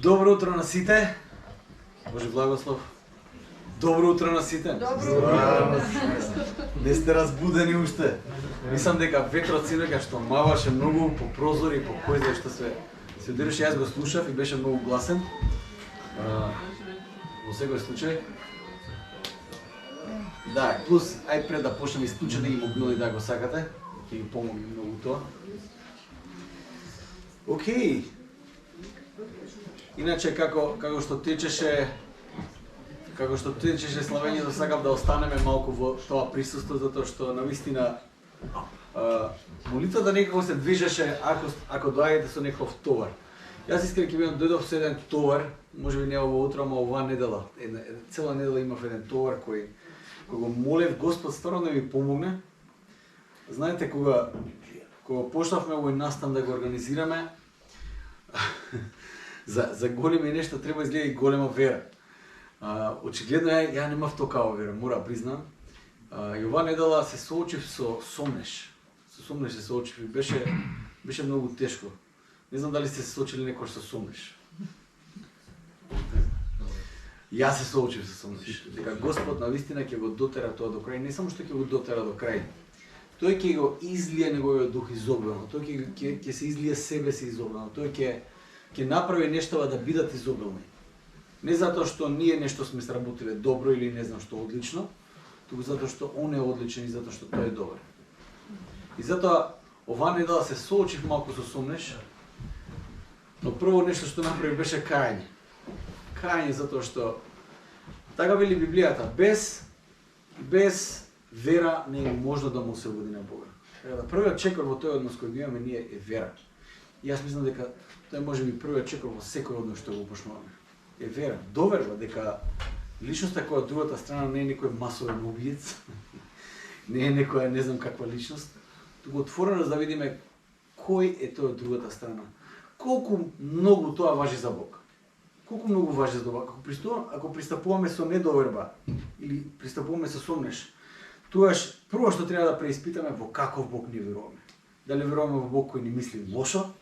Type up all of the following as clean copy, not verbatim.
Добро утро на сите. Боже благослов. Добро утро на сите. Не сте разбудени уште. Мислам дека ветрот синека што маваше многу по прозори, по кој знае што се удираше, јас го слушав и беше многу гласен. Во секој случај. Да, плюс ај пред да почнеме исклучете ги мобили да го сакате, ќе ги помогне многу тоа. Океј. Иначе како што течеше славењето, сакав да останеме малку во тоа присуство, затоа што навистина молитвата некако се движеше ако доаѓате со некој товар. Јас искрено ќе бидам дојдов со еден товар, можеби не ова утро, ама оваа недела. Цела недела имав еден товар кој го молев Господ стварно да ми помогне. Знаете, кога почнавме овој настан да го организираме, за големи нешта треба изгледа и голема вера. Очигледно ја немав токава вера, мора признам. И оваа недела се соочив со сомнеш. Со сомнеш се соочив и беше многу тешко. Не знам дали сте се соочили некош со сомнеш. Јас се соочив со сомнеш. Дека Господ навистина ќе го дотера тоа до крај, не само што ќе го дотера до крај. Тој ќе го излие неговиот дух изобилно. Тој ќе се излие себе си изобилно. Тој ќе направи нештава да бидат изобилни. Не затоа што ние нешто сме сработиле добро или не знам што одлично, туку затоа што он е одличен и затоа што тој е добар. И затоа оваа недела се соочив малку со сомнеш, но прво нешто што направи беше кајање. Кајање затоа што така вели Библијата, без вера не е можно да му се угоди на Бога. Така да првиот чекор во тој однос кој го имаме ние е вера. И јас мислам дека тоа може би првиот чекор во секој однос што го почнуваме. Е вера, доверба дека личноста која од другата страна не е некој масовен убиец, не е некоја не знам каква личност, туку отвореност да видиме кој е тој од другата страна. Колку многу тоа важи за Бог. Колку многу важи за Бог. Ако пристапуваме со недоверба или пристапуваме со сомнеш, тоаш прво што треба да преиспитаме во каков Бог ни веруваме. Дали веруваме во Бог кој ни мисли лошо,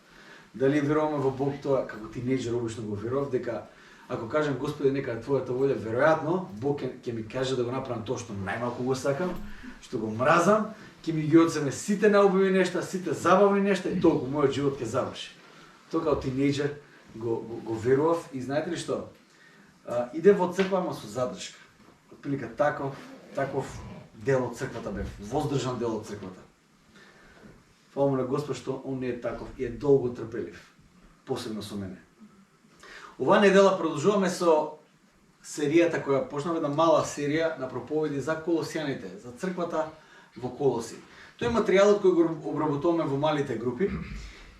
дали веруваме во Бог тоа како тинејџер обично го верував дека ако кажем Господи нека е твојата волја, веројатно Бог ќе ми каже да го направам тоа што најмалку го сакам, што го мразам, ќе ми ги одземе сите наубави нешта, сите забавни нешта и толку мојот живот ќе заврши. Тоа како тинејџер го верував и знаете ли што? Иде во црква ама со задршка. Отприлика таков дел од црквата бев, воздржан дел од црквата. Фала му на Господ што он не е таков и е долго трпелив, посебно со мене. Оваа недела продолжуваме со серијата која почнава една мала серија на проповеди за колосјаните, за црквата во Колоси. Тој е материјалот кој го обработуваме во малите групи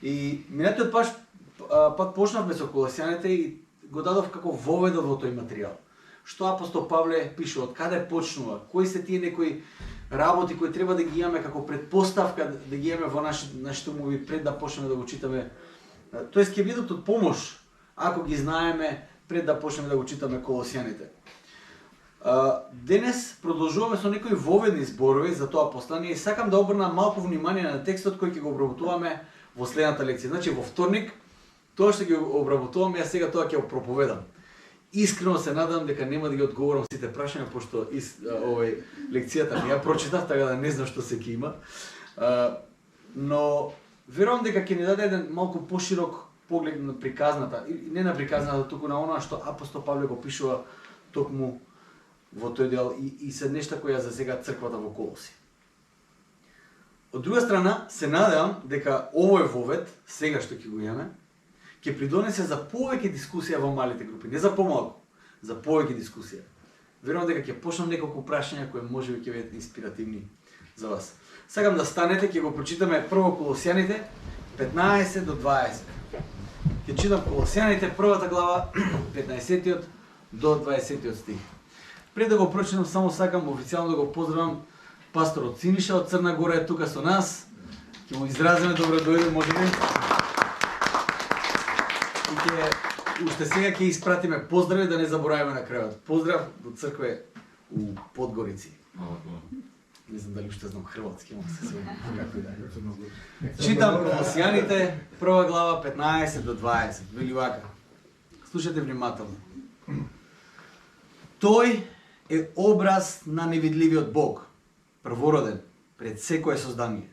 и минатиот пат почнавме со колосјаните и го дадов како воведот во тој материјал. Што апостол Павле пише, од каде почнува, кои се тие некои работи кои треба да ги имаме како предпоставка да ги имаме во нашите умови пред да почнеме да го читаме. Тоест ќе бидат од помош ако ги знаеме пред да почнеме да го читаме Колосјаните. Денес продолжуваме со некои воведни зборови за тоа послание и сакам да обрнам малку внимание на текстот кој ќе го обработуваме во следната лекција. Значи во вторник тоа што ќе го обработуваме, јас сега тоа ќе го проповедам. Искрено се надам дека нема да ги одговорам сите прашања пошто лекцијата не ја прочитав, така да не знам што се ќе има. Но верувам дека ќе ни даде еден малку поширок поглед на приказната, не на приказната, туку на она што апостол Павле го пишува токму во тој дел и се нешта кои ја засега црквата во Колоси. Од друга страна, се надевам дека овој вовед, сега што ќе го имаме, ќе придонесе за повеќе дискусија во малите групи, не за помалку, за повеќе дискусија. Верувам дека ќе почнам неколку прашања кои можеби ќе бидат инспиративни за вас. Сакам да станете, ќе го прочитаме прво Колосјаните 15 до 20. Ќе читам Колосјаните првата глава 15 до 20 стих. Пред да го прочитам, само сакам официјално да го поздравам пасторот Синиша од Црна Гора е тука со нас. Ќе му изразиме добро дојде, можеби. И уште сега ќе испратиме поздрави да не забораваме на крајот. Поздрав до цркве у Подгорици. Не знам дали уште знам хрватски, ама се сведам како и да е. Читам Колосјаните, прва глава 15 до 20. Вели вака. Слушайте внимателно. Тој е образ на невидливиот Бог, првороден пред секое создание.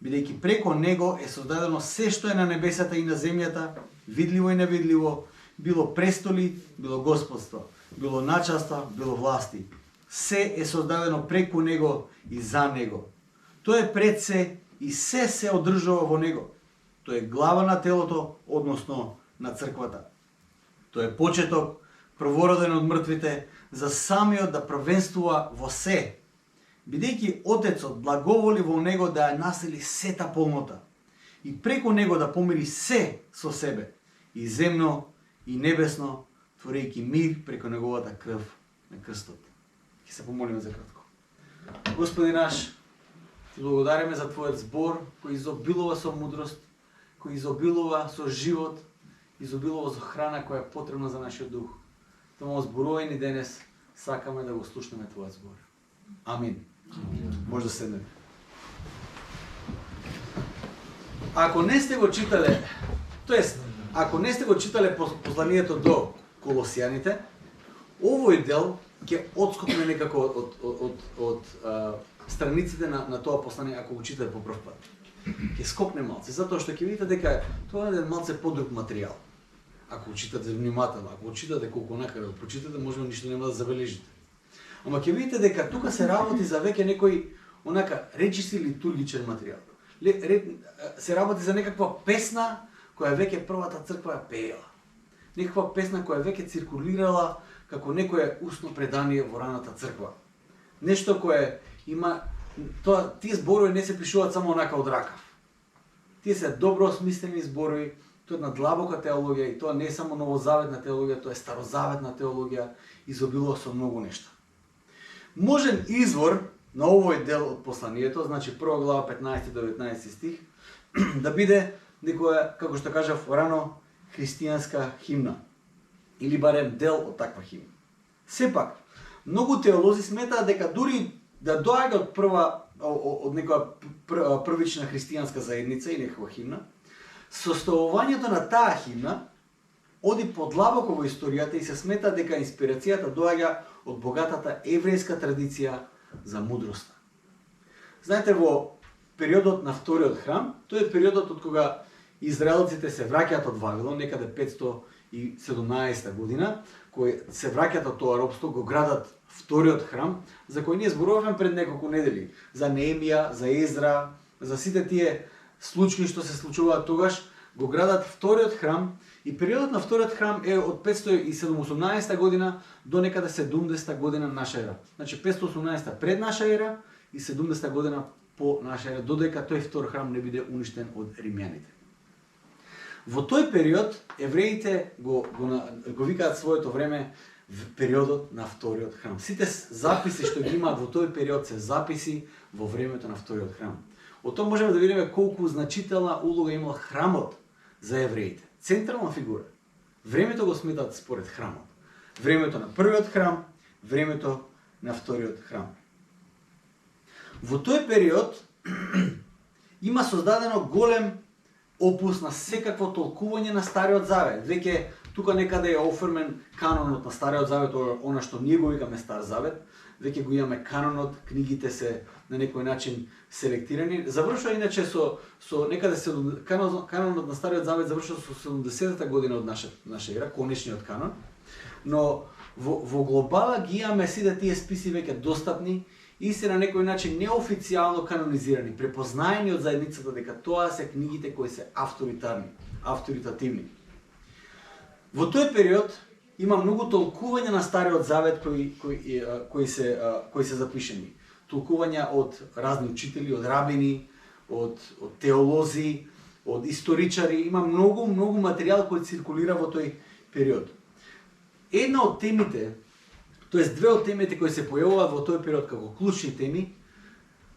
Бидејќи преко него е создадено се што е на небесата и на земјата, видливо и невидливо, било престоли, било господство, било началства, било власти. Се е создадено преку него и за него. Тој е пред се и се одржува во него. Тој е глава на телото, односно на црквата. Тој е почеток, првороден од мртвите, за самиот да првенствува во се. Бидејќи Отецот благоволи во него да ја насели сета полнота и преку него да помири се со себе, и земно, и небесно, творејќи мир преку неговата крв на крстот. Ќе се помолиме за кратко. Господи наш, ти благодариме за Твојот збор, кој изобилува со мудрост, кој изобилува со живот, изобилува со храна која е потребна за нашиот дух. Тоа зборувај ни денес, сакаме да го слушнеме Твојот збор. Амин. Може да седнеме. Ако не сте го читале, ако не сте го читале посланието до Колосијаните, овој дел ќе отскокне некако од страниците на тоа послание ако го читате по прв пат. Ќе скокне малце, затоа што ќе видите дека тоа е малце подруг материјал. Ако го читате внимателно, ако го читате колку накаде го прочитате, можеби ништо нема да забележите. Ама ќе видите дека тука се работи за веќе некој онака речиси литургичен материјал. Се работи за некаква песна која веќе првата црква ја пеела. Некаква песна која веќе циркулирала како некое устно предание во раната црква. Нешто кое има тие зборови не се пишуваат само онака од ракав. Тие се добро осмислени зборови, тоа е една длабока теологија и тоа не е само новозаветна теологија, тоа е старозаветна теологија, изобилува со многу нешта. Можен извор на овој дел од посланието, значи прва глава 15 до 19 стих, да биде некоја, како што кажав рано, христијанска химна или барем дел од таква химна. Сепак, многу теолози сметаат дека дури да доаѓа од некоја првична христијанска заедница и некаква химна, составувањето на таа химна оди подлабоко во историјата и се смета дека инспирацијата доаѓа од богатата еврејска традиција за мудроста. Знаете, во периодот на вториот храм, тој е периодот од кога израелците се враќаат од Вавилон, некаде 517 година, кои се враќаат од тоа робство, го градат вториот храм, за кој ние зборувавме пред неколку недели, за Неемија, за Езра, за сите тие случаи што се случуваат тогаш, го градат вториот храм и периодот на вториот храм е од 518 година до некаде 70 година наша ера. Значи 518 пред наша ера и 70 година по наша ера, додека тој втор храм не биде уништен од римјаните. Во тој период евреите го викаат своето време в периодот на вториот храм. Сите записи што ги имаат во тој период се записи во времето на вториот храм. Од тоа можеме да видиме колку значителна улога имал храмот за евреите. Централна фигура. Времето го сметат според храмот. Времето на првиот храм, времето на вториот храм. Во тој период има создадено голем опус на секакво толкување на Стариот Завет. Веќе тука некаде е оформен канонот на Стариот Завет, она што ние го викаме Стар Завет. Веќе го имаме канонот, книгите се на некој начин селектирани. Завршува иначе со некаде канонот на Стариот Завет завршува со 70-та година од наша ера, конечниот канон. Но во глобала ги имаме сите тие списи веќе достапни и се на некој начин неофицијално канонизирани, препознаени од заедницата дека тоа се книгите кои се авторитативни. Во тој период има многу толкувања на Стариот Завет кои се запишени. Толкувања од разни учители, од рабини, од теолози, од историчари. Има многу материјал кој циркулира во тој период. Една од темите, тоест две од темите кои се појавуваат во тој период како клучни теми,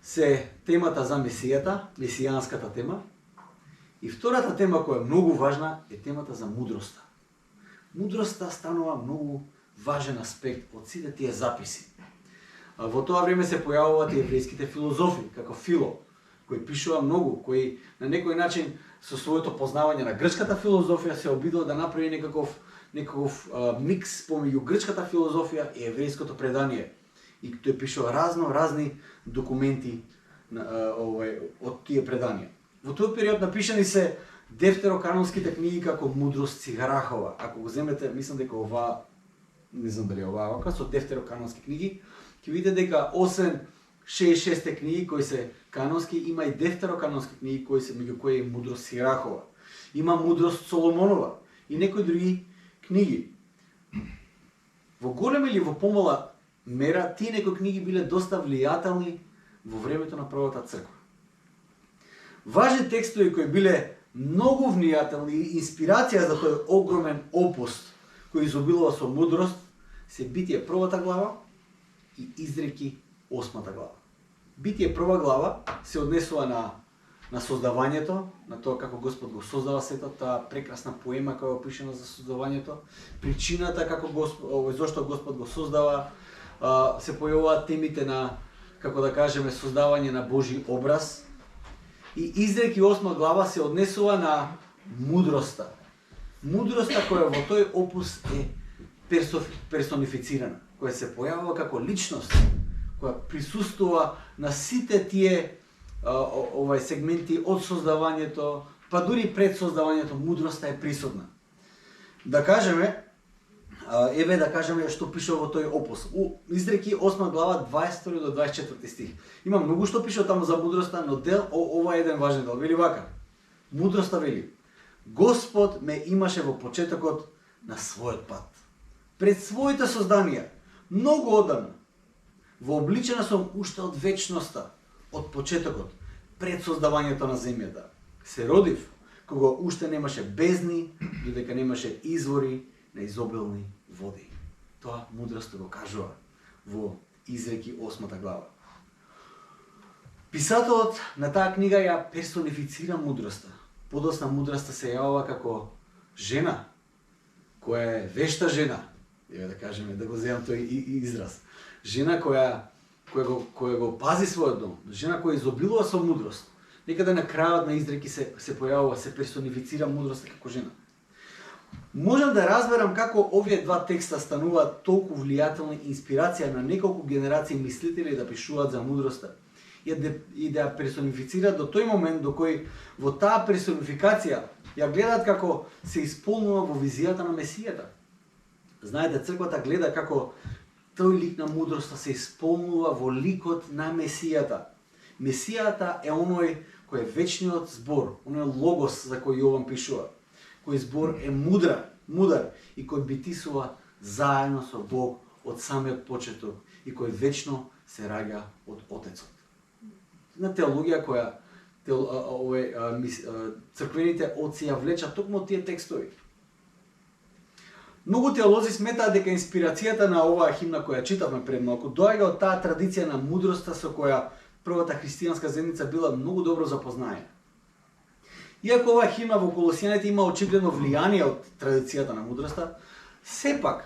се темата за Месијата, месијанската тема, и втората тема која е многу важна е темата за мудроста. Мудроста станува многу важен аспект од сите тие записи. Во тоа време се појавуваат и еврејските филозофи, како Фило, кој пишува многу, кој на некој начин со своето познавање на грчката филозофија се обидува да направи некаков некаков микс помеѓу грчката филозофија и еврејското предание. И тој пишува разни документи од тие преданија. Во тој период напишани се дефтероканонските книги како Мудрост Цигарахова. Ако го земете, мислам дека ова, не знам дали ова вака, со дефтероканонски книги, ќе видите дека освен 66 книги кои се канонски, има и дефтероканонски книги кои се меѓу кои е Мудрост Цигарахова. Има Мудрост Соломонова и некои други книги. Во голема или во помала мера, тие некои книги биле доста влијателни во времето на првата црква. Важни текстови кои биле многу влијателни и инспирација за тој огромен опус кој изобилува со мудрост се Битие првата глава и Изреки 8-та глава. Битие прва глава се однесува на создавањето, на тоа како Господ го создава светот, таа прекрасна поема која е опишена за создавањето, причината како зошто Господ го создава, се појавуваат темите на, како да кажеме, создавање на Божи образ. И Изреки 8 глава се однесува на мудроста. Мудроста која во тој опус е персонифицирана, која се појавува како личност, која присуствува на сите тие сегменти од создавањето, па дури пред создавањето, мудроста е присутна. Да кажеме, да кажеме што пишува во тој опус. Изреки 8 глава 22 до 24 стих. Има многу што пишува таму за мудроста, но ова е еден важен дел. Вели вака. Мудроста вели: Господ ме имаше во почетокот на својот пат. Пред своите созданија, многу одамна. Вообличена сум уште од вечноста, од почетокот, пред создавањето на земјата. Се родив кога уште немаше бездни, додека немаше извори на изобилни води. Тоа мудроста го кажува во Изреки 8 глава. Писателот на таа книга ја персонифицира мудроста. Подоцна мудроста се јавува како жена, која е вешта жена, да кажеме, да го земам тој израз. Жена која го пази својот дом, жена која изобилува со мудрост. Некаде на крајот на Изреки се појавува, се персонифицира мудроста како жена. Можам да разберам како овие два текста стануваат толку влијателни инспирација на неколку генерации мислители да пишуваат за мудроста и да ја персонифицираат до тој момент до кој во таа персонификација ја гледаат како се исполнува во визијата на Месијата. Знаете, црквата гледа како тој лик на мудроста се исполнува во ликот на Месијата. Месијата е оној кој е вечниот збор, оној логос за кој Јован пишува. Кој збор е мудар и кој битисува заедно со Бог од самиот почеток и кој вечно се раѓа од Отецот. На теологија која црквените отци ја влечат токму тие текстови. Многу теолози сметаат дека инспирацијата на оваа химна која читавме пред малку доаѓа од таа традиција на мудроста со која првата христијанска заедница била многу добро запознаена. Иако оваа химна во Колосијаните има очигледно влијание од традицијата на мудроста, сепак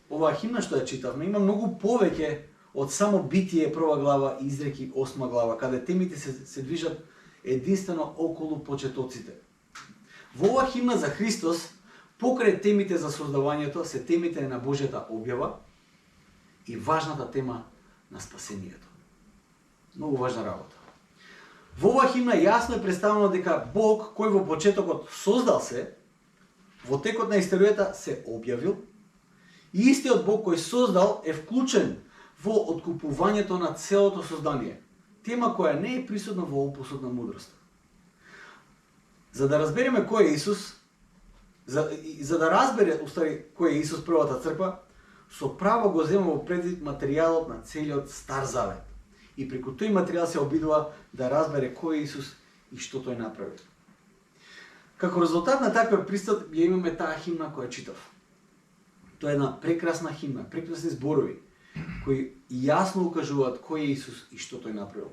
оваа химна што ја читавме има многу повеќе од само Битие прва глава и Изреки 8 глава, каде темите се движат единствено околу почетоците. Во оваа химна за Христос, покрај темите за создавањето, се темите на Божјата објава и важната тема на спасението. Многу важна работа. Во оваа химна јасно е представено дека Бог, кој во почетокот создал се, во текот на историјата се објавил и истиот Бог кој создал е вклучен во откупувањето на целото создание. Тема која не е присутна во опусот на мудроста. За да разбереме кој е Исус, за да разбере кој е Исус првата црква, со право го зема во предвид материјалот на целиот Стар Завет. И преку тој материјал се обидува да разбере кој е Исус и што тој направи. Како резултат на таков пристап ја имаме таа химна која читав. Тоа е една прекрасна химна, прекрасни зборови кои јасно укажуваат кој е Исус и што тој направил.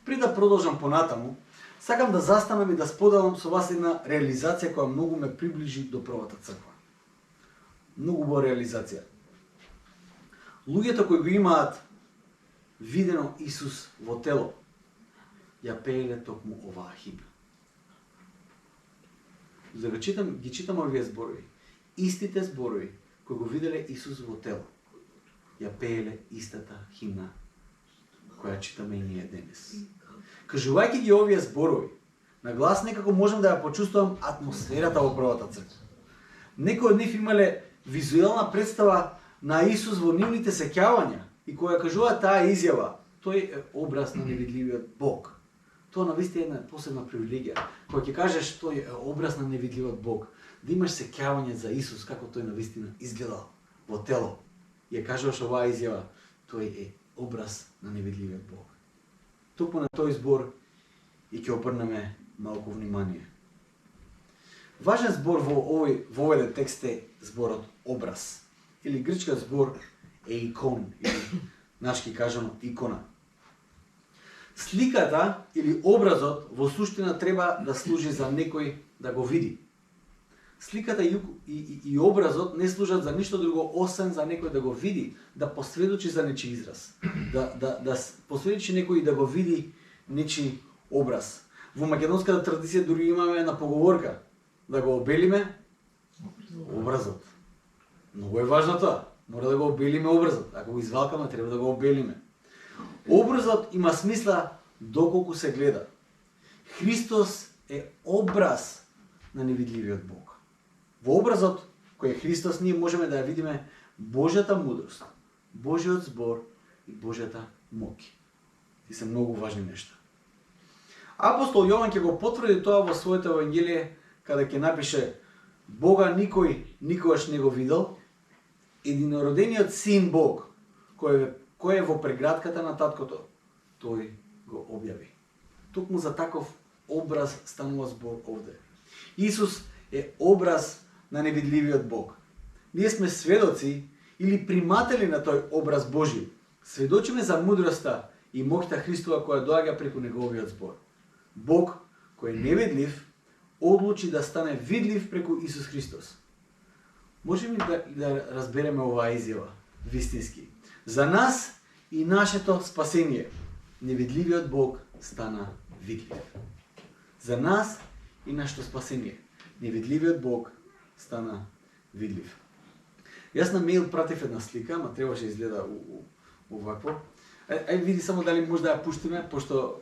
Пред да продолжам понатаму, сакам да застанам и да споделам со вас една реализација која многу ме приближи до првата црква. Многу убава реализација. Луѓето кои го имаат видено Исус во тело, ја пееле токму оваа химна. За да ги читам овие зборови. истите зборови кои го виделе Исус во тело. Ја пееле истата химна која читаме и ние денес. Кажувајќи ги овие зборови, на глас некако можам да ја почувствувам атмосферата во првата црква. Некои од нив имале визуелна представа на Исус во нивните сеќавања и која кажува таа изјава, тој е образ на невидливиот Бог. Тоа навистина е една посебна привилегија. Кога ќе кажеш тој е образ на невидливиот Бог, да имаш сеќавање за Исус како тој навистина изгледал во тело. И ја кажуваш оваа изјава, тој е образ на невидливиот Бог. Токму на тој збор и ќе обрнеме малку внимание. Важен збор во овој текст е зборот образ. Или грчкиот збор е икон, или нашки кажано икона. Сликата или образот во суштина треба да служи за некој да го види. Сликата и образот не служат за ништо друго освен за некој да го види, да посведочи за нечи израз. Да посведочи некој да го види нечи образ. Во македонската традиција дури имаме една поговорка да го обелиме образот. Многу е важно тоа. Мора да го обелиме образот. Ако го извалкаме, треба да го обелиме. Образот има смисла доколку се гледа. Христос е образ на невидливиот Бог. Во образот кој е Христос ние можеме да ја видиме Божјата мудрост, Божјиот збор и Божјата моќ. И се многу важни нешта. Апостол Јован ќе го потврди тоа во своето евангелие каде ќе напише Бога никој никогаш не го видел, единородениот син Бог кој е во прегратката на таткото, тој го објави. Токму за таков образ станува збор овде. Исус е образ на невидливиот Бог. Ние сме сведоци или приматели на тој образ Божи. Сведочиме за мудроста и моќта Христова која доаѓа преку неговиот збор. Бог, кој е невидлив, одлучи да стане видлив преку Исус Христос. Можеме да разбереме оваа изјава вистински. За нас и нашето спасение, невидливиот Бог стана видлив. За нас и нашето спасение, невидливиот Бог стана видлив. Јас на мејл пратив една слика, ама требаше изгледа овакво. Ај види само дали може да ја пуштиме, пошто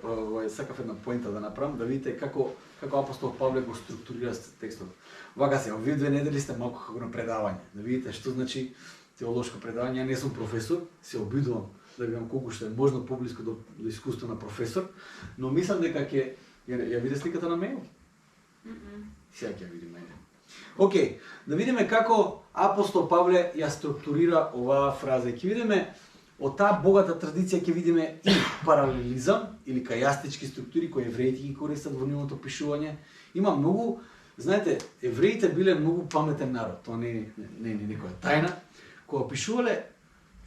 сакав една поинта да направам, да видите како апостол Павле го структурира текстот. Вака се, овие 2 недели сте малку како на предавање, да видите што значи теолошко предавање. Ја не сум професор, се обидувам да бидам колку што е можно поблиску до искуство на професор, но мислам дека ќе ја види сликата на мејл. Сега ќе ја видиме. Океј, да видиме како апостол Павле ја структурира оваа фраза. Ќе видиме од таа богата традиција ќе видиме и паралелизам или кајастички структури кои евреите ги користат во нивното пишување. Има многу, знаете, евреите биле многу паметен народ. Тоа не е некоја тајна. Кога пишувале,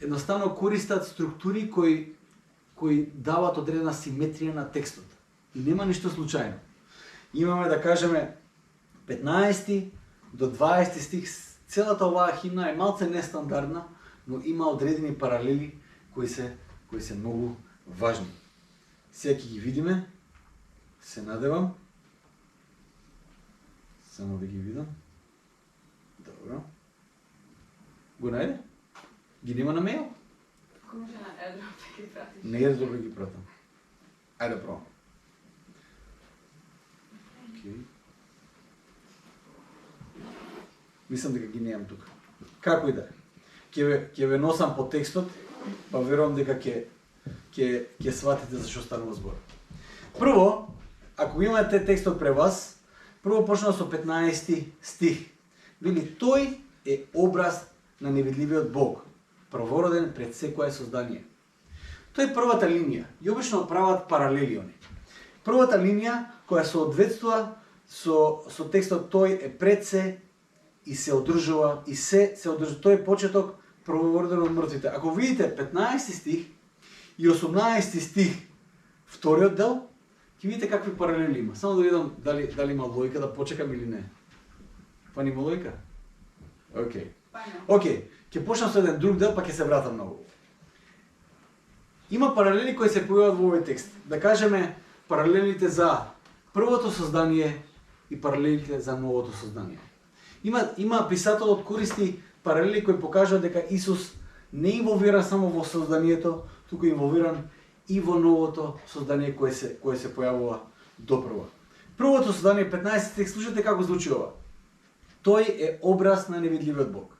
едноставно користат структури кои дават одредена симетрија на текстот. И нема ништо случајно. Имаме да кажеме 15 до 20 стих, целата оваа химна е малце нестандардна, но има одредени паралели кои се многу важни. Сега ќе ги видиме. Се надевам. Само да ги видам. Добро. Го најде? Ги нема на мејл? Може на AirDrop да ги пратиш. На AirDrop да ги пратам. Ајде да пробам. Океј. Мислам дека ги немам тука. Како и да е. Ќе ве носам по текстот, па верувам дека ќе сватите за што станува збор. Прво, ако имате текстот пред вас, прво почнува со 15 стих. Вели, тој е образ на невидливиот Бог, првороден пред секое создание. Тоа е првата линија. И обично прават паралели они. Првата линија која соодветствува со текстот тој е пред се и се одржува и се одржува. Тој е почеток првороден од мртвите. Ако видите 15 стих и 18 стих, вториот дел, ќе видите какви паралели има. Само да видам дали има логика да почекам или не. Па нема логика? Океј. Океј, ќе почнам со еден друг дел, па ќе се вратам на ово. Има паралели кои се појават во овој текст. Да кажеме паралелите за првото создание и паралелите за новото создание. Има писателот користи паралели кои покажуваат дека Исус не инволвиран само во созданието, туку инволвиран и во новото создание кое се појавува допрво. Првото создание 15 стих, слушате како звучи ова. Тој е образ на невидливиот Бог.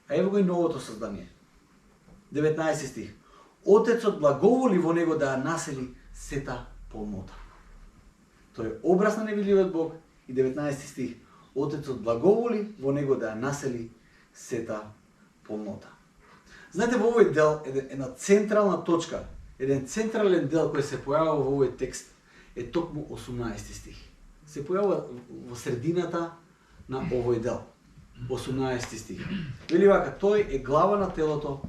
А ево го и новото создание. 19 стих. Отецот благоволи во него да ја насели сета полнота. Тој е образ на невидливиот Бог и 19 стих. Отецот благоволи во него да ја насели сета полнота. Знаете, во овој дел една централна точка, еден централен дел кој се појавува во овој текст е токму 18 стих. Се појавува во средината на овој дел. 18 стих. Вели вака, тој е глава на телото,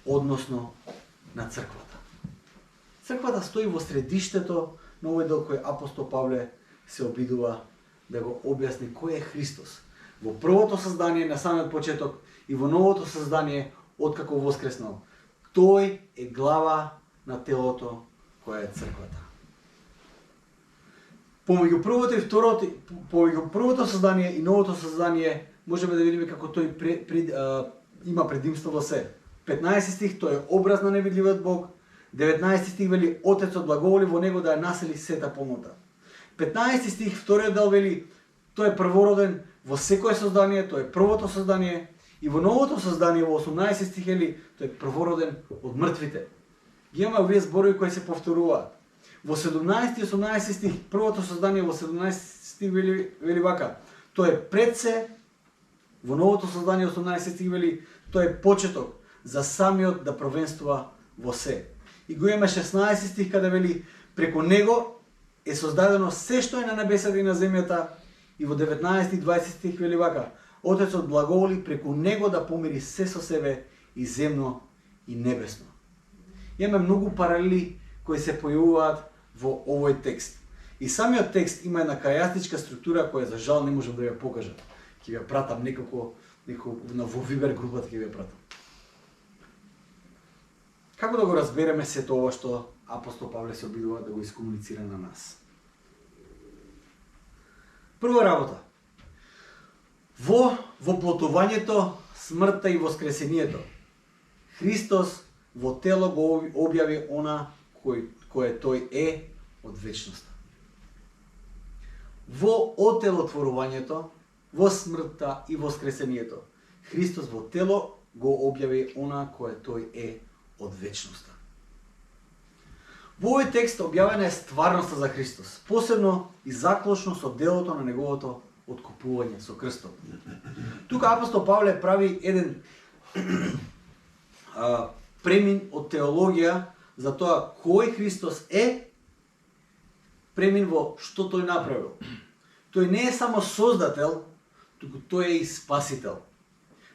односно на црквата. Црквата стои во средиштето на овој дел кој апостол Павле се обидува да го објасни кој е Христос. Во првото создание на самиот почеток и во новото создание откако воскреснал. Тој е глава на телото која е црквата. Помеѓу првото создание и новото создание можеме да видиме како тој има предимство во се. 15 стих, тој е образ на невидливиот Бог. 19 стих вели, Отецот благоволи во него да ја насели сета полнота. 15 стих, вториот дел вели, тој е првороден во секое создание, тој е првото создание. И во новото создание, во 18 стих вели, тој е првороден од мртвите. Ги имаме овие зборови кои се повторуваат. Во 17 и 18 стих, првото создание во 17 стих вели вака, тој е пред се. Во новото создание 18 стих вели, тој е почеток за самиот да провенствува во се. И го имаме 16 стих каде вели, преку него е создадено се што е на небесата и на земјата. И во 19 и 20 стих вели вака, Отецот благоволи преку него да помири се со себе и земно и небесно. Имаме многу паралели кои се појавуваат во овој текст. И самиот текст има една кајастичка структура која за жал не можам да ја покажам. Ќе ја пратам некако во Вибер групата ќе ја пратам. Како да го разбереме сето ова што апостол Павле се обидува да го искомуницира на нас? Прва работа. Во воплотувањето, смртта и воскресението, Христос во тело го објави она кое тој е од вечноста. Во отелотворувањето, во смртта и воскресението, Христос во тело го објави она кое тој е од вечноста. Во овој текст објавена е стварноста за Христос, посебно и заклучно со делото на неговото откупување со крстот. Тука апостол Павле прави еден премин од теологија за тоа кој Христос е, премин во што тој направил. Тој не е само создател, туку тој е и спасител.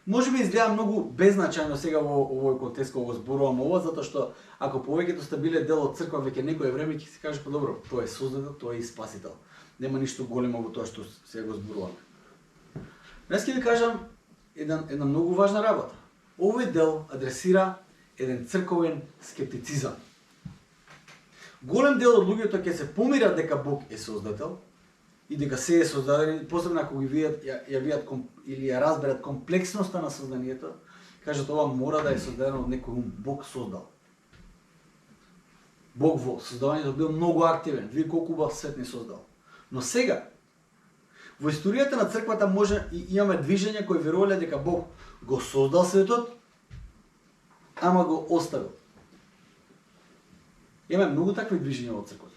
Може би изгледа многу беззначајно сега во овој контекст кога го зборувам ова, затоа што ако повеќето сте биле дел од црква веќе некое време, ќе се каже подобро, тој е создател, тој е и спасител. Нема ништо големо во тоа што сега го зборуваме. Днес ќе ви кажам една многу важна работа. Овој дел адресира еден црковен скептицизам. Голем дел од луѓето ќе се помират дека Бог е создател и дека се е создаден, посебно ако ја видат или ја разберат комплексноста на созданието, кажат ова мора да е создадено од некој ум. Бог создал. Бог во создавањето бил многу активен, види колку убав свет ни создал. Но сега, во историјата на црквата имаме движења кои верувале дека Бог го создал светот, ама го оставил. Имаме многу такви движења во црквата.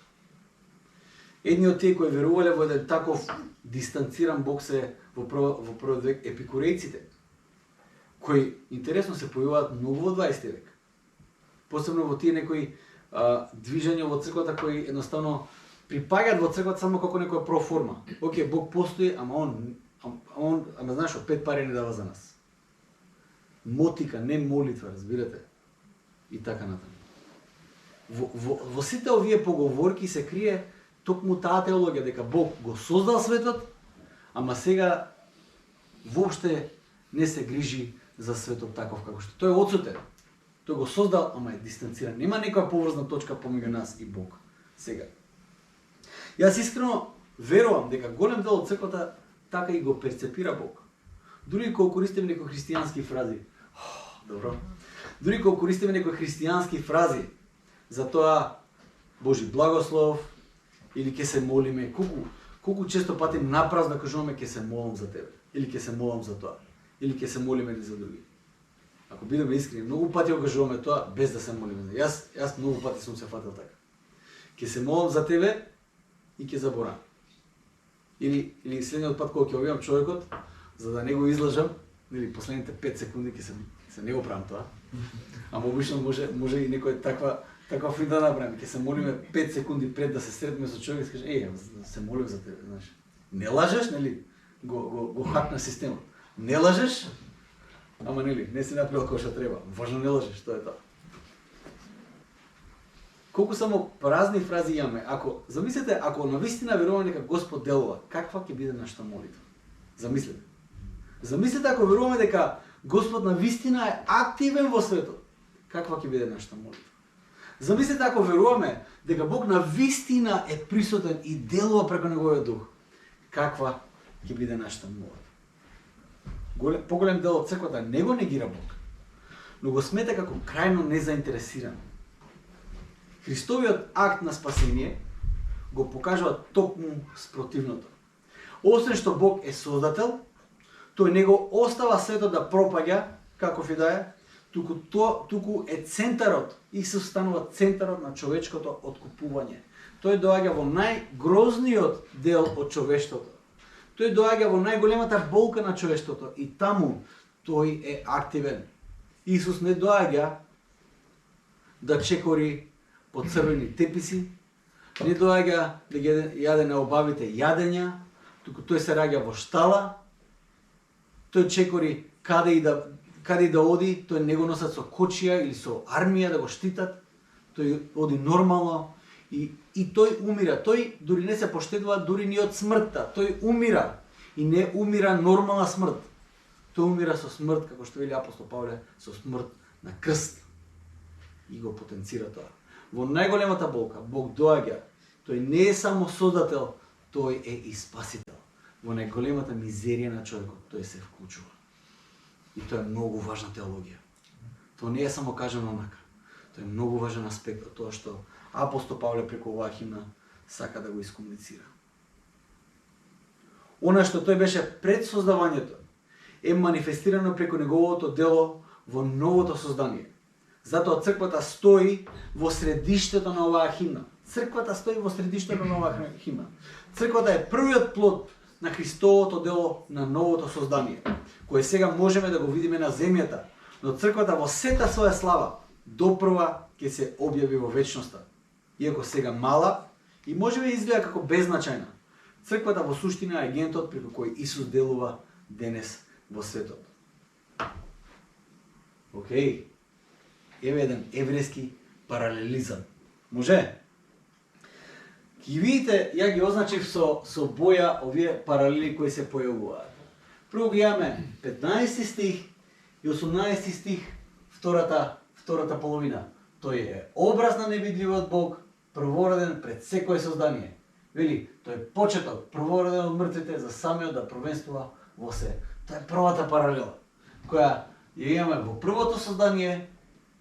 Едни од тие кои верувале во еден таков дистанциран Бог се во првиот век епикурејците, кои интересно се појавуваат многу во 20 век. Посебно во тие некои движења во црквата кои едноставно припаѓаат во црквата само како некоја проформа. Океј, Бог постои, ама знаеш, 5 пари не дава за нас. Мотика, не молитва, разбирате? И така натаму. Во сите овие поговорки се крие токму таа теологија дека Бог го создал светот, ама сега воопште не се грижи за светот таков како што. Тој е отсутен. Тој го создал, ама е дистанциран. Нема некоја поврзна точка помеѓу нас и Бог. Сега. Јас искрено верувам дека голем дел од црквата така и го перцепира Бог. Дури кога користиме некои христијански фрази, добро. Дури кога користиме некои христијански фрази за тоа Божи благослов или ќе се молиме, колку често пати напразно кажуваме ќе се молам за тебе или ќе се молам за тоа или ќе се молиме за други. Ако бидеме искрени, многу пати го кажуваме тоа без да се молиме. Јас многу пати сум се фатил така. Ќе се молам за тебе и ќе заборавам. Или следниот пат кога ќе објавам човекот, за да не го излажам, или последните 5 секунди ќе се не го правам тоа. Ама обично може и некој таква финта да направиме. Ќе се молиме 5 секунди пред да се сретнеме со човек и ќе каже: се молив за тебе, знаеш. Не лажеш, нели? Го хакна системот. Не лажеш, ама нели, не си направил како што треба. Важно не лажеш, тоа е тоа. Колку само празни фрази имаме. Замислете, ако навистина веруваме дека Господ делува, каква ќе биде нашата молитва? Замислете. Замислете ако веруваме дека Господ навистина е активен во светот, каква ќе биде нашата молитва? Замислете ако веруваме дека Бог навистина е присутен и делува преку неговиот дух, каква ќе биде нашата молитва? Поголем дел од црквата не го негира Бог, но го смета како крајно незаинтересиран. Христовиот акт на спасение го покажува токму спротивното. Освен што Бог е создател, тој не го остава светот да пропаѓа, каков и да е, туку е центарот, Исус станува центарот на човечкото откупување. Тој доаѓа во најгрозниот дел од човештвото. Тој доаѓа во најголемата болка на човештвото и таму тој е активен. Исус не доаѓа да чекори по црвени теписи, не доаѓа да јаде на обавите јадења, туку тој се раѓа во штала, тој чекори каде и да оди, тој не го носат со кочија или со армија да го штитат, тој оди нормално и тој умира. Тој дури не се поштедува дури ни од смртта, тој умира и не умира нормална смрт. Тој умира со смрт, како што вели апостол Павле, со смрт на крст и го потенцира тоа. Во најголемата болка Бог доаѓа. Тој не е само создател, тој е и спасител. Во најголемата мизерија на човекот тој се вклучува. И тоа е многу важна теологија. Тоа не е само кажано онака. Тоа е многу важен аспект од тоа што апостол Павле преку оваа химна сака да го искомуницира. Она што тој беше пред создавањето е манифестирано преку неговото дело во новото создание. Затоа црквата стои во средиштето на оваа химна. Црквата стои во средиштето на оваа химна. Црквата е првиот плод на Христовото дело на новото создание, кое сега можеме да го видиме на земјата, но црквата во сета своја слава допрва ќе се објави во вечноста. Иако сега мала и можеби изгледа како беззначајна, црквата во суштина е агентот преку кој Исус делува денес во светот. Океј. Еве еден еврејски паралелизам. Може? Ки видите, ја ги означив со боја овие паралели кои се појавуваат. Прво ги имаме 15 стих и 18 стих, втората половина. Тој е образ на невидливиот Бог, првороден пред секое создание. Вели, тој е почеток, првороден од мртвите за самиот да провенствува во се. Тоа е првата паралела, која ја имаме во првото создание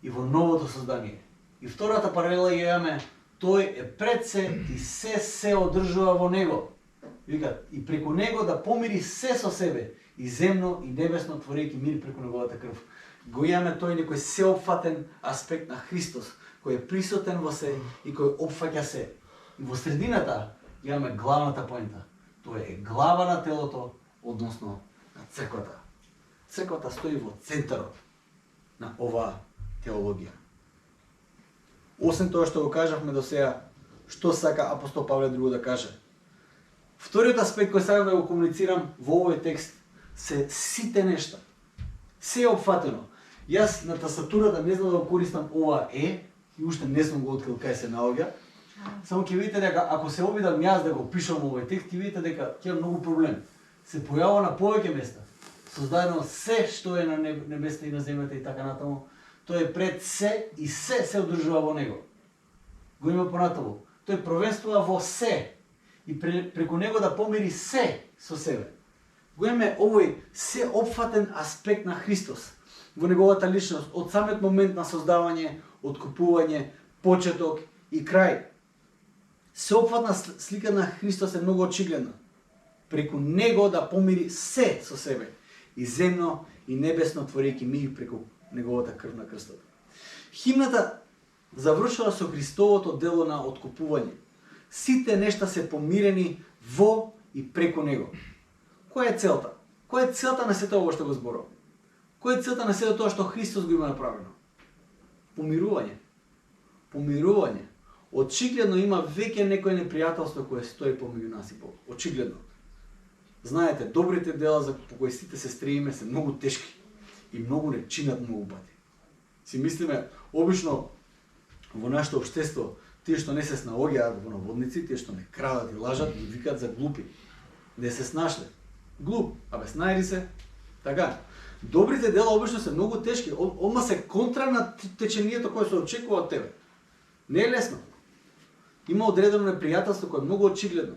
и во новото создание. И втората паралела ја имаме, тој е пред се и се одржува во него. Вика, и преку него да помири се со себе, и земно и небесно, творејќи мир преку неговата крв. Го имаме тој некој сеопфатен аспект на Христос, кој е присутен во се и кој опфаќа се. И во средината имаме главната поента. Тој е глава на телото, односно на црквата. Црквата стои во центарот на оваа теологија. Освен тоа што го кажавме до сега, што сака апостол Павле друго да каже? Вториот аспект кој сакам да го комуницирам во овој текст се сите нешта. Се е опфатено. Јас на тасатурата не знам да го користам ова и уште не сум го открил кај се наоѓа. Само ќе видите дека ако се обидам јас да го пишам овој текст, ќе видите дека ќе многу проблем. Се појавува на повеќе места. Создадено се што е на небесата и на земјата и така натаму. Тој е пред се и се одржува во него. Го има понатаму. Тој провенствува во се и преку него да помири се со себе. го имаме овој сеопфатен аспект на Христос во неговата личност, од самиот момент на создавање, откупување, почеток и крај. Сеопфатна слика на Христос е многу очигледна. Преку него да помири се со себе, и земно и небесно, творејќи мир преку неговата крв на крстот. Химната завршува со Христовото дело на откупување. Сите нешта се помирени во и преку него. Која е целта? Која е целта на сето ово што го зборувам? Која е целта на сето тоа што Христос го има направено? Помирување. Помирување. Очигледно има веќе некој непријателство кое стои помеѓу нас и Бог. Очигледно. Знаете, добрите дела за по кои сите се стремиме се многу тешки и многу не чинат многу пати. Си мислиме, обично во нашето општество, тие што не се снаоѓаат во наводници, тие што не крадат и лажат, ги викаат за глупи. Не се снашле. Глуп, снајди се. Така. Добрите дела обично се многу тешки, одма се контра на течението кое се очекува од тебе. Не е лесно. Има одредено непријателство кое е многу очигледно.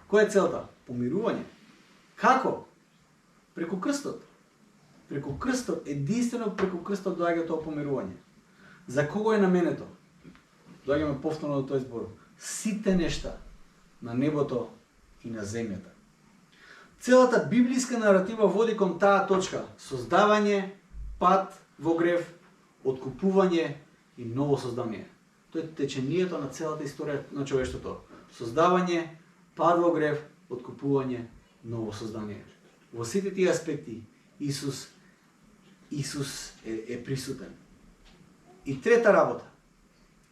Која е целта? Помирување. Како? Преку крстот. Преку крстот, единствено преку крстот доаѓа тоа помирување. За кого е наменето? Доаѓаме повторно до тој збор. Сите нешта на небото и на земјата. Целата библиска наратива води кон таа точка. Создавање, пат во грев, откупување и ново создание. Тоа е течението на целата историја на човештвото. Создавање, пат во грев, откупување, ново создание. Во сите тие аспекти Исус е присутен. И трета работа,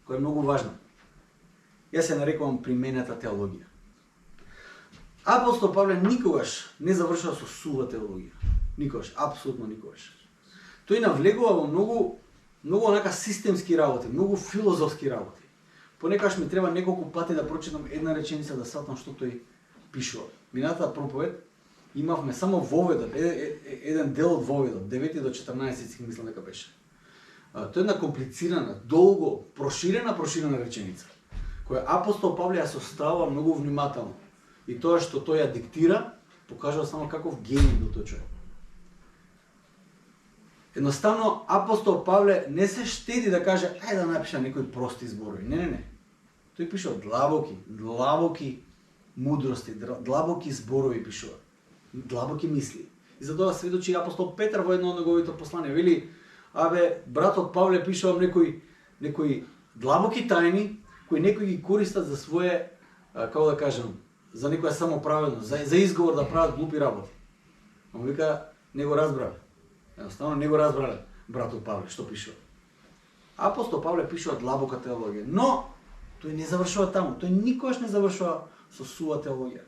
која е многу важна, јас се нарекувам примената теологија. Апостол Павле никогаш не завршува со сува теологија. Никогаш, апсолутно никогаш. Тој навлегува во многу онака системски работи, многу филозофски работи. Понекогаш ми треба неколку пати да прочитам една реченица да сватам што тој пишува. Минатата проповед имавме само воведот, еден дел од воведот, 9 до 14 мислам дека беше. Тоа е една комплицирана, долго, проширена реченица, која апостол Павле ја составува многу внимателно. И тоа што тој ја диктира, покажува само каков гений бил тој човек. Едноставно, апостол Павле не се штеди да каже, ајде да напиша некои прости зборови. Не. Тој пишува длабоки мудрости, длабоки зборови пишува. Длабоки мисли. И за тоа сведочи апостол Петар во едно од неговите посланија. Вели, братот Павле пишува некои длабоки тајни, кои некои ги користат за своје, како да кажам, за некоја самоправедност, за изговор да прават глупи работи. А му вика, не го разбрале. Едноставно не го разбрале братот Павле, што пишува. Апостол Павле пишува длабока теологија, но тој не завршува таму, тој никогаш не завршува со сува теологија.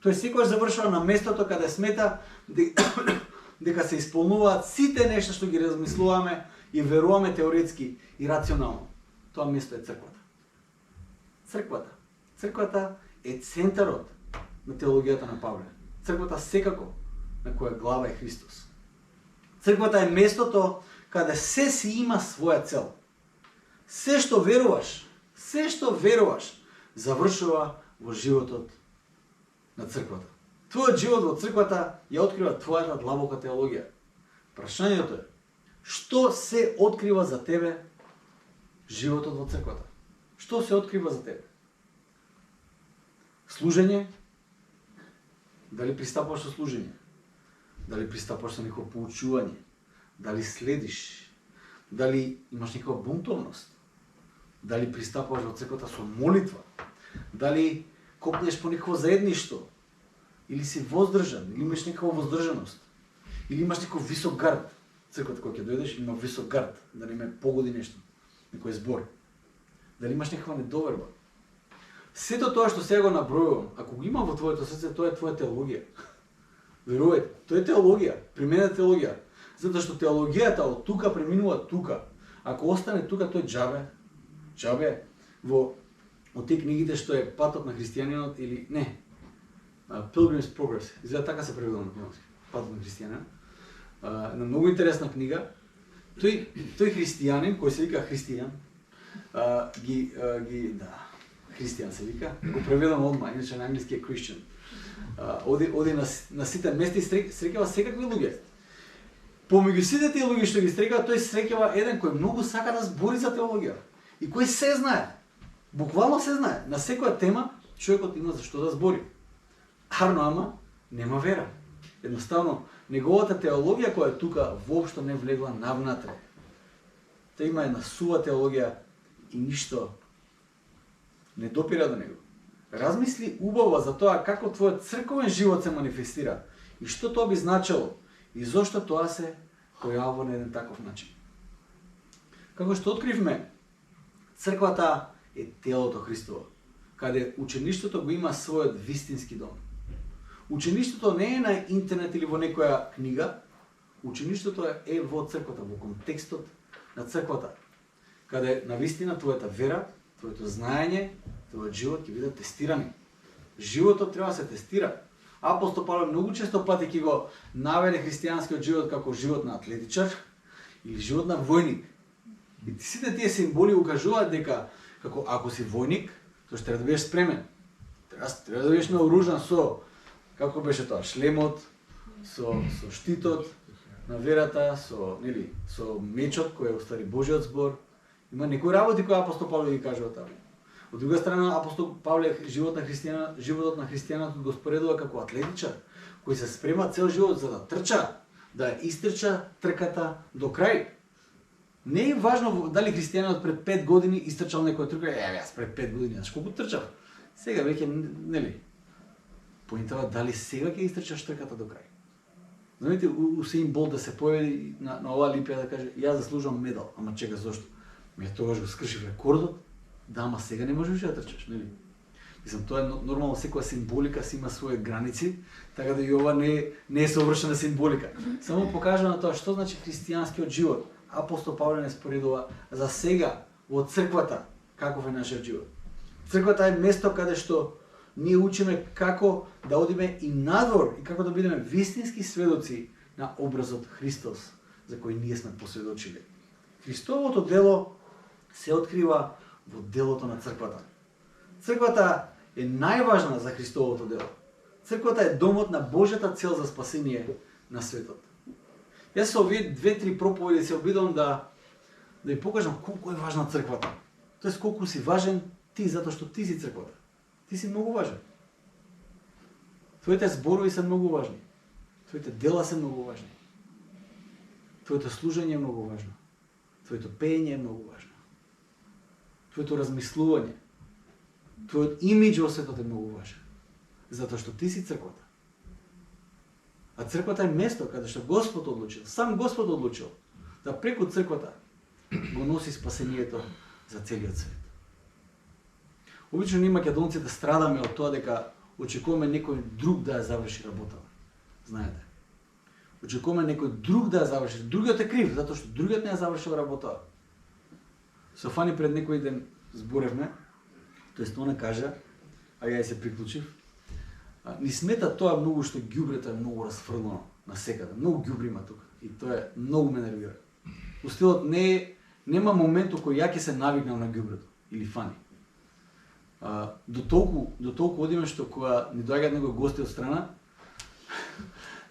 Тој секогаш завршува на местото каде смета дека се исполнуваат сите нешта што ги размислуваме и веруваме теоретски и рационално. Тоа место е црквата. Црквата е центарот на теологијата на Павле. Црквата секако на која глава е Христос. Црквата е местото каде се си има своја цел. Се што веруваш, завршува во животот на црквата. Твојот живот во црквата ја открива твојата длабока теологија. Прашањето е, што се открива за тебе животот во црквата? Што се открива за тебе? Служење? Дали пристапуваш со служење? Дали пристапуваш со некој поучување? Дали следиш? Дали имаш некоја бунтовност? Дали пристапуваш во црквата со молитва? Дали копнеш по некој заедништво? Или си воздржан? Или имаш некоја воздржаност? Или имаш некој висок гард? Црквата кога ќе дојдеш има висок гард, да не ме погоди нешто, некој збор. Дали имаш некоја недоверба? Сето тоа што сега го набројувам, ако го има во твоето срце, тоа е твоја теологија. Верувајте, тоа е теологија, применена теологија. Затоа што теологијата од тука преминува тука. Ако остане тука, тој џабе во од тие книгите што е Патот на христијанинот или не, Pilgrim's Progress, изгледа така се преведува на македонски, Патот на христијанинот. Една многу интересна книга. Тој христијанин, кој се вика христијан, християн се вика, го преведам одма, иначе на англиски е Christian. Оди на сите места и среќава секакви луѓе. Помеѓу сите тие луѓе што ги среќава, тој среќава еден кој многу сака да збори за теологија и кој се знае. Буквално се знае. На секоја тема човекот има за што да збори. Арно ама нема вера. Едноставно неговата теологија која е тука воопшто не влегла навнатре. Та има една сува теологија и ништо не допира до него. Размисли убаво за тоа како твојот црковен живот се манифестира и што тоа би значило и зошто тоа се појавува на еден таков начин. Како што откривме, црквата е телото Христово, каде учеништвото го има својот вистински дом. Учеништвото не е на интернет или во некоја книга, учеништвото е во црквата, во контекстот на црквата, каде навистина твојата вера, твоето знаење, твојот живот ќе бидат тестирани. Животот треба да се тестира. Апостол Павле многу често пати ќе го наведе христијанскиот живот како живот на атлетичар или живот на војник. И сите тие символи укажуваат дека како ако си војник, тоа што треба да бидеш спремен. Треба да бидеш наоружан со, како беше тоа, шлемот, со штитот на верата, со мечот кој е уствари Божиот збор. Има некои работи кои апостол Павле ги кажува таму. Од друга страна, апостол Павле животот на христијанот го споредува како атлетичар, кој се спрема цел живот за да трча, да истрча трката до крај. Не е важно дали христијанот пред 5 години истрчал некоја трка, јас пред 5 години, знаеш колку трчав. Сега веќе нели. Поинтава дали сега ќе истрчаш трката до крај. Знаете, Усеин Болт да се појави на оваа олимпијада да каже јас заслужувам медал, ама чека зошто? Тогаш го скршив рекордот, да, ама сега не можеш да трчаш, нели? Мислам, тоа е нормално, секоја символика си има своји граници, така да и ова не е совршена символика. Само покажува на тоа што значи христијанскиот живот. Апостол Павле не споредува за сега во црквата каков е нашиот живот. Црквата е место каде што ние учиме како да одиме и надвор и како да бидеме вистински сведоци на образот Христос за кој ние сме посведочили. Христовото дело се открива во делото на црквата. Црквата е најважна за Христовото дело. Црквата е домот на Божјата цел за спасение на светот. Јас со овие 2-3 проповеди се обидувам да ви покажам колку е важна црквата. Тоест колку си важен ти затоа што ти си црквата. Ти си многу важен. Твоите зборови се многу важни. Твоите дела се многу важни. Твоето служење е многу важно. Твоето пеење е многу важно. Твоето размислување, твојот имидж во светот е многу важен. Затоа што ти си црквата. А црквата е место каде што Господ одлучил, сам Господ одлучил, да преку црквата го носи спасението за целиот свет. Обично ние македонците страдаме од тоа дека очекуваме некој друг да ја заврши работата. Знаете. Очекуваме некој друг да ја заврши. Другиот е крив, затоа што другиот не ја завршил работата. Со Фани пред некој ден зборевме, тоест она кажа, а ја се приклучив, ни смета тоа многу што ѓубрето е многу расфрлено насекаде. Многу ѓубри има тука и тоа е многу ме нервира. Устилот нема момент кој ја ќе се навикнам на ѓубрето или Фани. До толку одиме што кога ни доаѓаат некои гости од страна,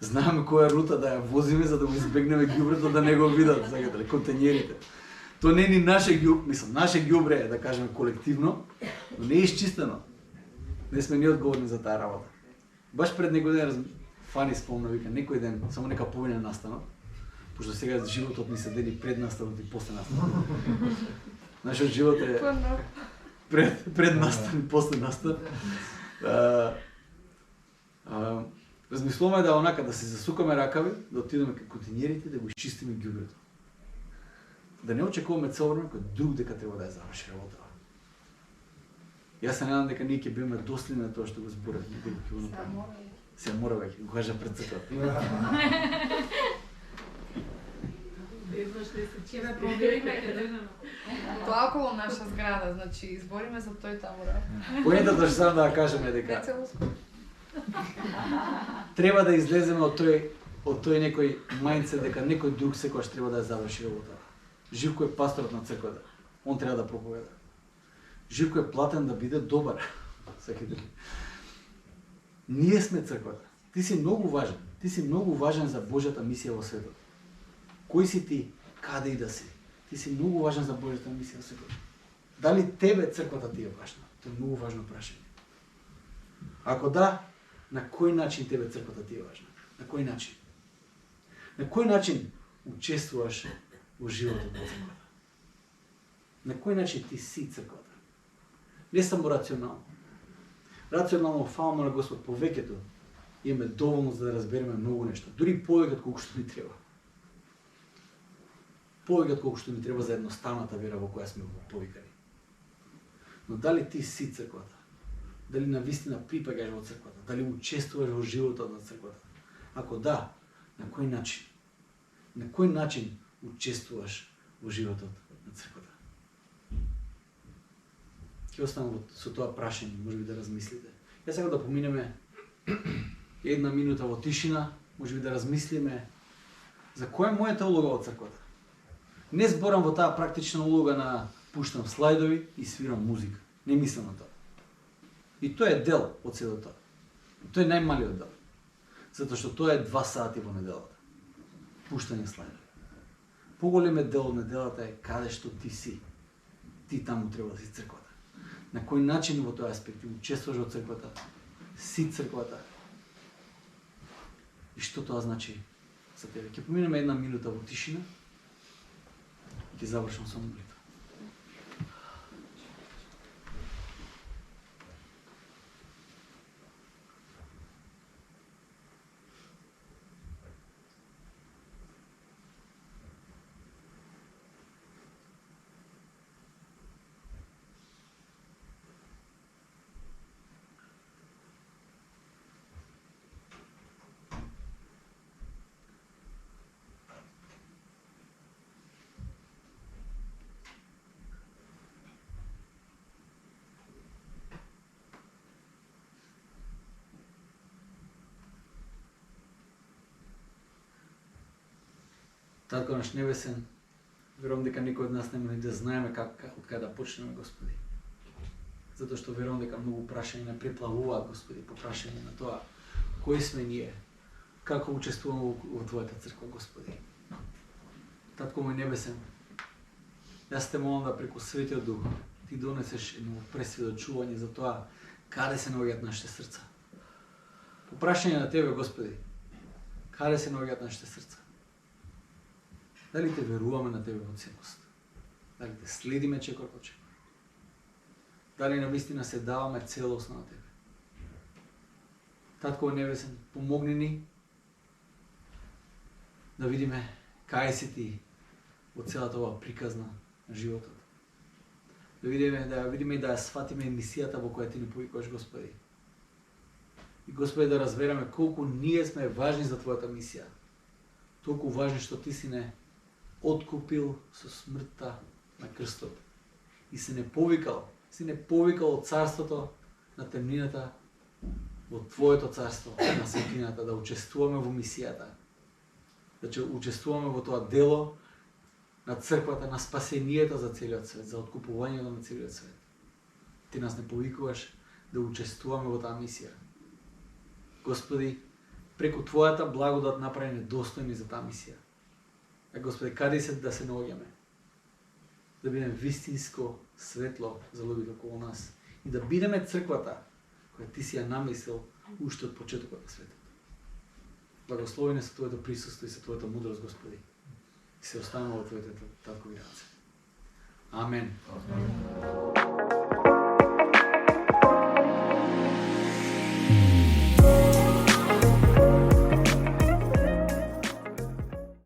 знаеме која рута да ја возиме за да го избегнеме ѓубрето да не го видат, знаете, контењерите. То не е ни наше ѓубре, мислам, наше ѓубре е, да кажеме колективно, но не е изчистено. Не сме ни одговорни за таа работа. Баш пред некој ден Фани спомна, вика, некој ден, само нека помине настанот, пошто сега животот ни се дели пред настанот и после настанот. Нашиот живот е пред настан и после настан. Размислуваме да онака да се засукаме ракави, да отидеме кај контењерите, да го изчистиме ѓубрето. Да не очекуваме цело време кој друг дека треба да ја заврши работата. Јас се надам дека ние ќе биме доследни на тоа што го зборевме, дека ќе го направиме. Се мора веќе, го кажа пред црквата. Ќе ме провериме каде. Тоа околу наша зграда, значи избориме за тој тамура. Поентата што сам да ја кажеме дека треба да излеземе од тој некој мајндсет дека некој друг секогаш треба да ја заврши работата. Живко е пасторот на црквата. Он треба да проповеда. Живко е платен да биде добар. Ние сме црквата. Ти си многу важен. Ти си многу важен за Божјата мисија во светот. Кој си ти? Каде и да си? Ти си многу важен за Божјата мисија во светот. Дали тебе црквата ти е важна? Тоа е многу важно прашање. Ако да, на кој начин тебе црквата ти е важна? На кој начин? На кој начин учествуваш во животот на црквата? На кој начин ти си црквата? Не само рационално. Рационално фаламе на Господ повеќето имаме доволно за да разбереме многу нешто. Дури повеќе од колку што ни треба. Повеќе од колку што ни треба за едноставната вера во која сме повикани. Но дали ти си црквата? Дали навистина припаѓаш во црквата? Дали учествуваш во животот на црквата? Ако да, на кој начин? На кој начин учествуваш во животот на црквата? Ќе останам со тоа прашање, можеби да размислите. Јас сакам да поминеме една минута во тишина, можеби да размислиме за која е мојата улога во црквата. Не зборам во таа практична улога на пуштам слайдови и свирам музика. Не мислам на тоа. И тоа е дел од сето тоа. Тоа е најмалиот дел. Затоа што тоа е 2 сати во неделата. Пуштање слайдови. Поголемиот дел од неделата е каде што ти си. Ти таму треба да си црквата. На кој начин во тој аспект учествуваш во црквата, си црквата. И што тоа значи за тебе? Ќе поминеме една минута во тишина и ќе завршам со молитва. Татко наш небесен, верувам дека никој од нас нема ни да знаеме од каде да почнеме, Господи. Затоа што верувам дека многу прашања не преплавуваат, Господи, по прашање на тоа кои сме ние, како учествуваме во Твојата црква, Господи. Татко мој небесен, јас те молам да преку Светиот Дух ти донесеш едно пресведочување за тоа каде се наоѓаат нашите срца. По прашање на Тебе, Господи, каде се наоѓаат нашите срца? Дали те веруваме на Тебе во целост? Дали те следиме чекор по чекор? Дали навистина се даваме целосно на Тебе? Татко небесен, помогни ни да видиме кај си Ти во целата ова приказна на животот. Да видиме и да ја сватиме мисијата во која Ти ни повикуваш, Господи. И Господи, да разбереме колку ние сме важни за Твојата мисија. Толку важни што Ти си не откупил со смртта на крстот. И си не повикал од царството на темнината во Твоето царство на светлината, да учествуваме во мисијата. Да учествуваме во тоа дело на црквата, на спасението за целиот свет, за откупувањето на целиот свет. Ти нас не повикуваш да учествуваме во таа мисија. Господи, преку Твојата благодат направи недостојни за таа мисија. Господи, каде се да се наоѓаме? Да бидеме вистинско светло за луѓето околу нас и да бидеме црквата која Ти си ја намислил уште од почетокот на светот. Благослови не со Твоето присуство и со Твојата мудрост, Господи. И се останува во Твоите таткови раце. Амен.